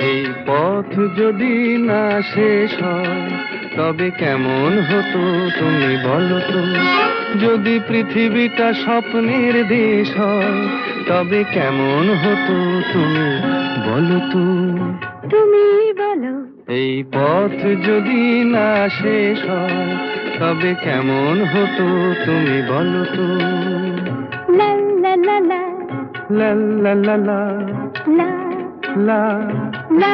এই পথ যদি না শেষ হয় তবে কেমন হতো তুমি বলো তো। যদি পৃথিবীটা স্বপ্নের দেশ হয় তবে কেমন হতো তুমি বলো তো। তুমি বলো। এই পথ যদি না শেষ হয় তবে কেমন হতো তুমি বলো তো। লা লা লা লা লা লা লা লা লা লা। লা।